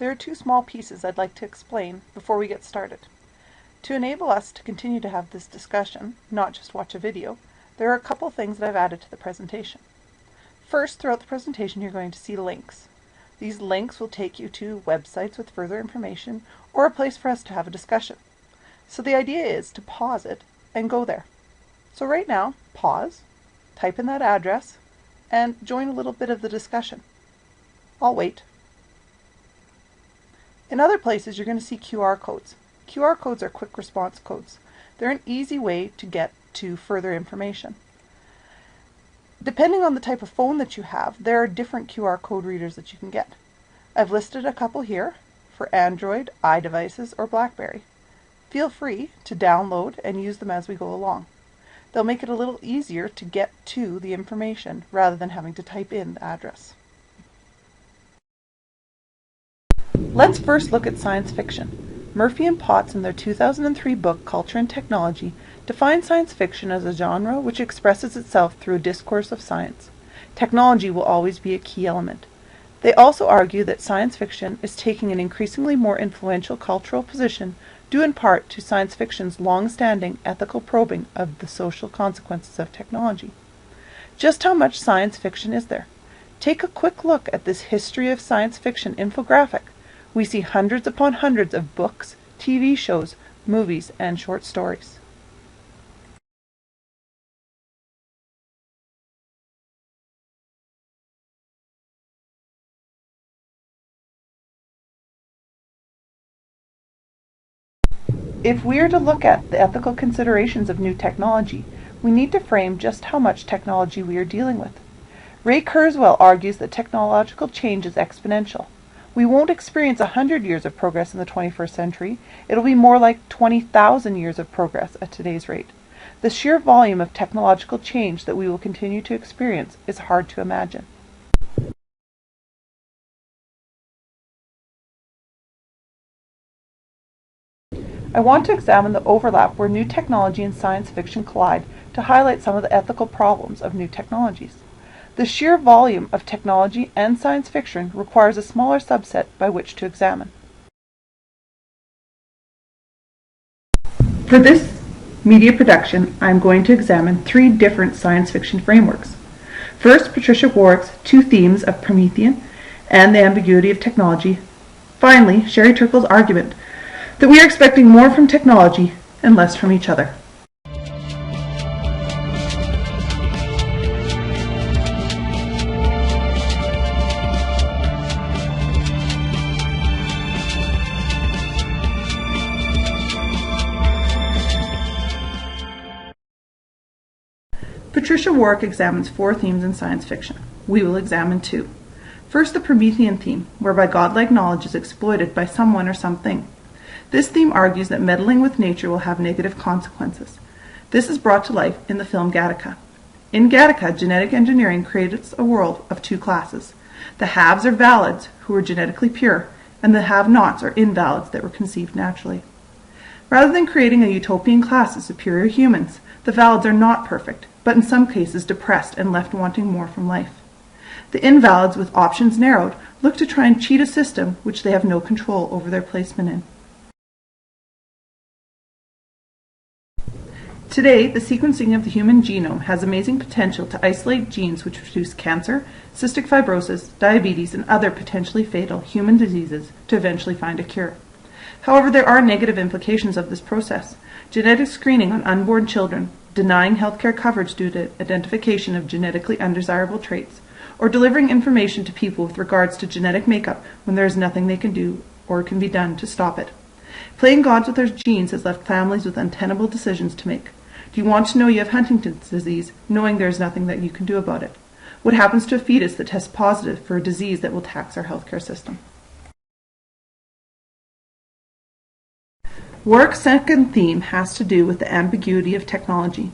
There are two small pieces I'd like to explain before we get started. To enable us to continue to have this discussion, not just watch a video, there are a couple things that I've added to the presentation. First, throughout the presentation you're going to see links. These links will take you to websites with further information or a place for us to have a discussion. So the idea is to pause it and go there. So right now, pause, type in that address, and join a little bit of the discussion. I'll wait. In other places you're going to see QR codes. QR codes are quick response codes. They're an easy way to get to further information. Depending on the type of phone that you have, there are different QR code readers that you can get. I've listed a couple here for Android, iDevices, or BlackBerry. Feel free to download and use them as we go along. They'll make it a little easier to get to the information rather than having to type in the address. Let's first look at science fiction. Murphy and Potts, in their 2003 book Culture and Technology, define science fiction as a genre which expresses itself through a discourse of science. Technology will always be a key element. They also argue that science fiction is taking an increasingly more influential cultural position due in part to science fiction's long-standing ethical probing of the social consequences of technology. Just how much science fiction is there? Take a quick look at this history of science fiction infographic. We see hundreds upon hundreds of books, TV shows, movies, and short stories. If we are to look at the ethical considerations of new technology, we need to frame just how much technology we are dealing with. Ray Kurzweil argues that technological change is exponential. We won't experience 100 years of progress in the 21st century. It'll be more like 20,000 years of progress at today's rate. The sheer volume of technological change that we will continue to experience is hard to imagine. I want to examine the overlap where new technology and science fiction collide to highlight some of the ethical problems of new technologies. The sheer volume of technology and science fiction requires a smaller subset by which to examine. For this media production, I am going to examine three different science fiction frameworks. First, Patricia Warwick's two themes of Promethean and the ambiguity of technology. Finally, Sherry Turkle's argument that we are expecting more from technology and less from each other. Patricia Warwick examines four themes in science fiction. We will examine two. First, the Promethean theme, whereby godlike knowledge is exploited by someone or something. This theme argues that meddling with nature will have negative consequences. This is brought to life in the film Gattaca. In Gattaca, genetic engineering creates a world of two classes. The haves are valids, who are genetically pure, and the have-nots are invalids that were conceived naturally. Rather than creating a utopian class of superior humans, the valids are not perfect, but in some cases depressed and left wanting more from life. The invalids, with options narrowed, look to try and cheat a system which they have no control over their placement in. Today, the sequencing of the human genome has amazing potential to isolate genes which produce cancer, cystic fibrosis, diabetes, and other potentially fatal human diseases to eventually find a cure. However, there are negative implications of this process. Genetic screening on unborn children, denying healthcare coverage due to identification of genetically undesirable traits, or delivering information to people with regards to genetic makeup when there is nothing they can do or can be done to stop it. Playing gods with their genes has left families with untenable decisions to make. Do you want to know you have Huntington's disease, knowing there is nothing that you can do about it? What happens to a fetus that tests positive for a disease that will tax our healthcare system? Warwick's second theme has to do with the ambiguity of technology.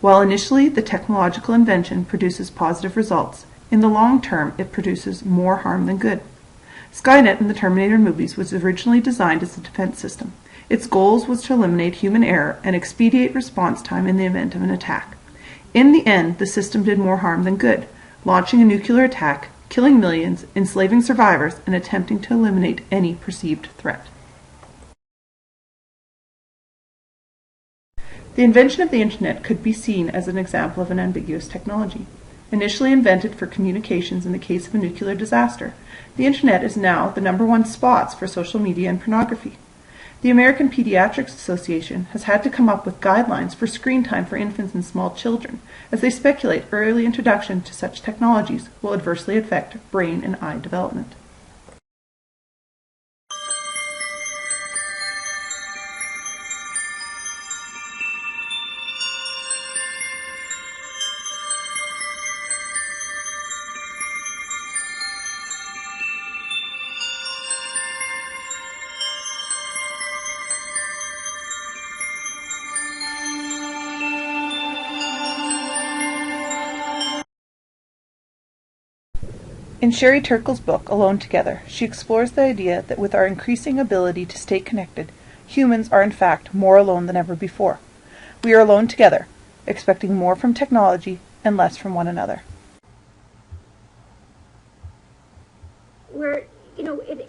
While initially the technological invention produces positive results, in the long term it produces more harm than good. Skynet in the Terminator movies was originally designed as a defense system. Its goals was to eliminate human error and expedite response time in the event of an attack. In the end, the system did more harm than good, launching a nuclear attack, killing millions, enslaving survivors, and attempting to eliminate any perceived threat. The invention of the Internet could be seen as an example of an ambiguous technology. Initially invented for communications in the case of a nuclear disaster, the Internet is now the #1 spots for social media and pornography. The American Pediatrics Association has had to come up with guidelines for screen time for infants and small children, as they speculate early introduction to such technologies will adversely affect brain and eye development. In Sherry Turkle's book, Alone Together, she explores the idea that with our increasing ability to stay connected, humans are in fact more alone than ever before. We are alone together, expecting more from technology and less from one another.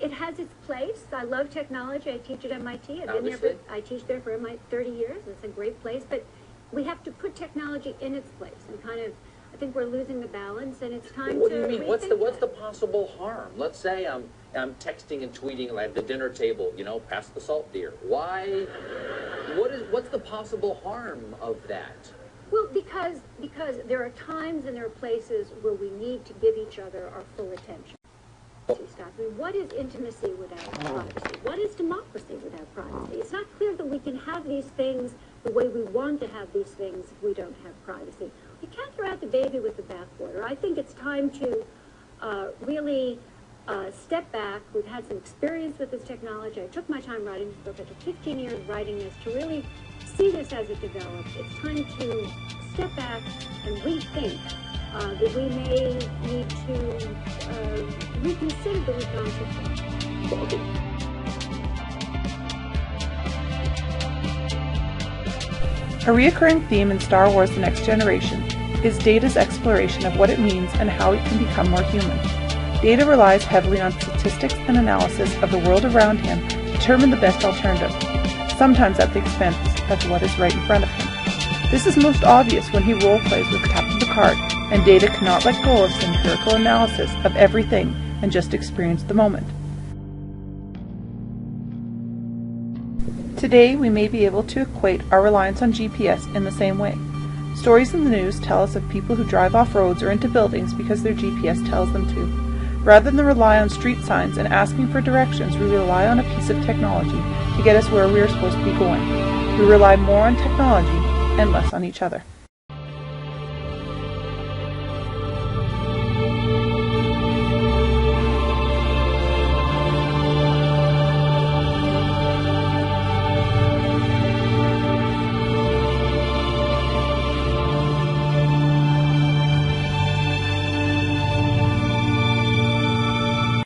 It has its place. I love technology. I teach at MIT. I teach there for 30 years. It's a great place, but we have to put technology in its place and I think we're losing the balance, and it's time to. What do you mean? What's the possible harm? Let's say I'm texting and tweeting at the dinner table. Pass the salt, dear. Why? What's the possible harm of that? Well, because there are times and there are places where we need to give each other our full attention. What is intimacy without privacy? What is democracy without privacy? It's not clear that we can have these things the way we want to have these things if we don't have privacy. You can't throw out the baby with the bathwater. I think it's time to really step back. We've had some experience with this technology. I took my time writing this book. I took 15 years writing this to really see this as it develops. It's time to step back and rethink that we may need to reconsider the we've gone so far. A recurring theme in Star Wars: The Next Generation is Data's exploration of what it means and how it can become more human. Data relies heavily on statistics and analysis of the world around him to determine the best alternative, sometimes at the expense of what is right in front of him. This is most obvious when he role-plays with Captain Picard, and Data cannot let go of some empirical analysis of everything and just experience the moment. Today, we may be able to equate our reliance on GPS in the same way. Stories in the news tell us of people who drive off roads or into buildings because their GPS tells them to. Rather than rely on street signs and asking for directions, we rely on a piece of technology to get us where we are supposed to be going. We rely more on technology and less on each other.